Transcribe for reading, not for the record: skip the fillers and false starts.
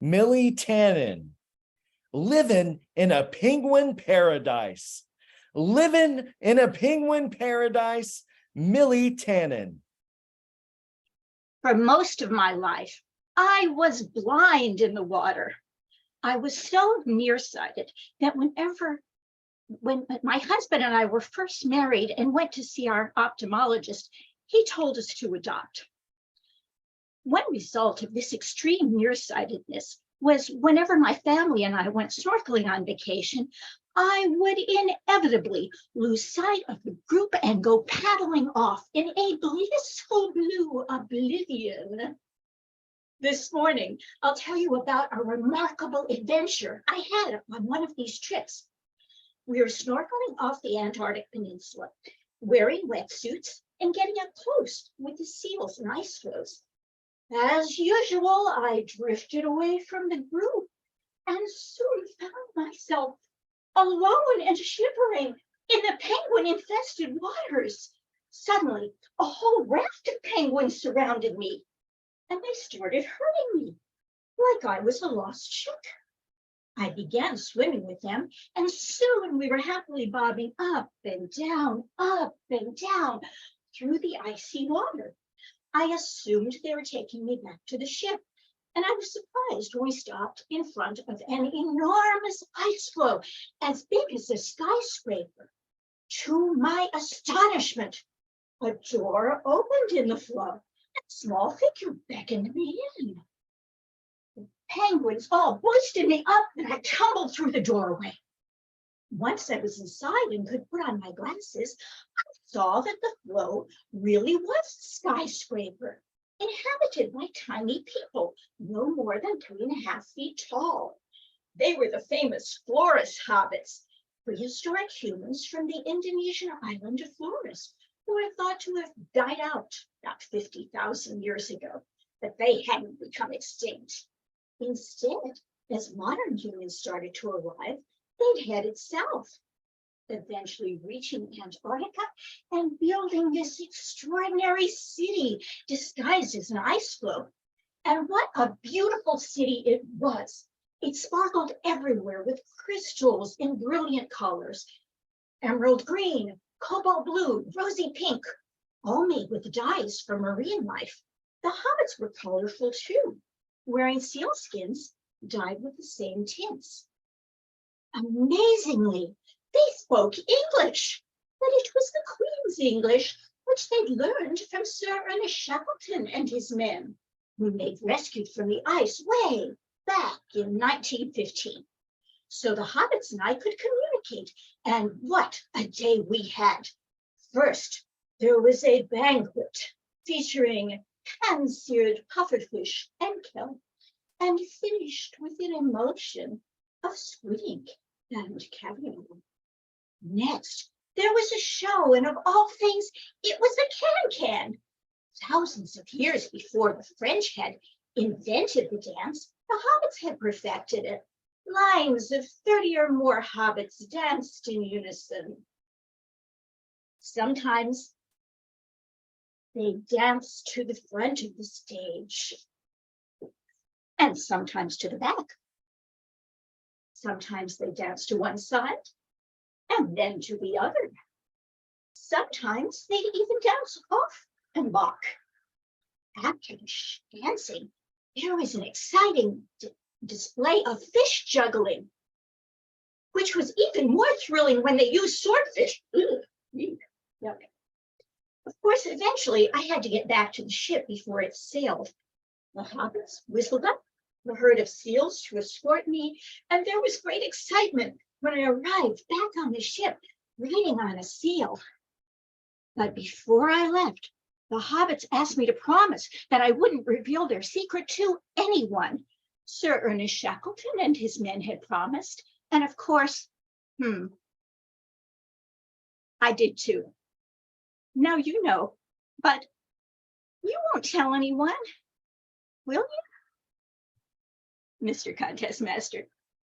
Millie Tannen. Living in a penguin paradise. Living in a penguin paradise, Millie Tannen. For most of my life, I was blind in the water. I was so nearsighted that when my husband and I were first married and went to see our ophthalmologist, he told us to adopt. One result of this extreme nearsightedness was whenever my family and I went snorkeling on vacation, I would inevitably lose sight of the group and go paddling off in a blissful blue oblivion. This morning, I'll tell you about a remarkable adventure I had on one of these trips. We were snorkeling off the Antarctic Peninsula, wearing wetsuits and getting up close with the seals and ice floes. As usual, I drifted away from the group and soon found myself alone and shivering in the penguin-infested waters. Suddenly, a whole raft of penguins surrounded me, and they started hurting me like I was a lost ship. I began swimming with them, and soon we were happily bobbing up and down through the icy water. I assumed they were taking me back to the ship, and I was surprised when we stopped in front of an enormous ice floe as big as a skyscraper. To my astonishment, a door opened in the floe, and a small figure beckoned me in. The penguins all boosted me up, and I tumbled through the doorway. Once I was inside and could put on my glasses, I saw that the floe really was a skyscraper, inhabited by tiny people, no more than 3.5 feet tall. They were the famous Flores hobbits, prehistoric humans from the Indonesian island of Flores, who are thought to have died out about 50,000 years ago, but they hadn't become extinct. Instead, as modern humans started to arrive, they'd headed south, eventually reaching Antarctica and building this extraordinary city disguised as an ice floe. And what a beautiful city it was. It sparkled everywhere with crystals in brilliant colors: emerald green, cobalt blue, rosy pink, all made with dyes from marine life. The hobbits were colorful too, wearing seal skins dyed with the same tints. Amazingly, they spoke English, but it was the Queen's English, which they'd learned from Sir Ernest Shackleton and his men, whom they'd rescued from the ice way back in 1915. So the hobbits and I could communicate, and what a day we had. First, there was a banquet featuring pan-seared pufferfish and kelp, and finished with an emulsion of squid ink and caviar. Next, there was a show, and of all things, it was a can-can. Thousands of years before the French had invented the dance, the hobbits had perfected it. Lines of 30 or more hobbits danced in unison. Sometimes they danced to the front of the stage, and sometimes to the back. Sometimes they danced to one side and then to the other. Sometimes they'd even dance off and walk. After the dancing, there was an exciting display of fish juggling, which was even more thrilling when they used swordfish. Of course, eventually I had to get back to the ship before it sailed. The hobbits whistled up a herd of seals to escort me, and there was great excitement when I arrived back on the ship, riding on a seal. But before I left, the hobbits asked me to promise that I wouldn't reveal their secret to anyone. Sir Ernest Shackleton and his men had promised, and of course, I did too. Now you know, but you won't tell anyone, will you, Mr. Contest Master?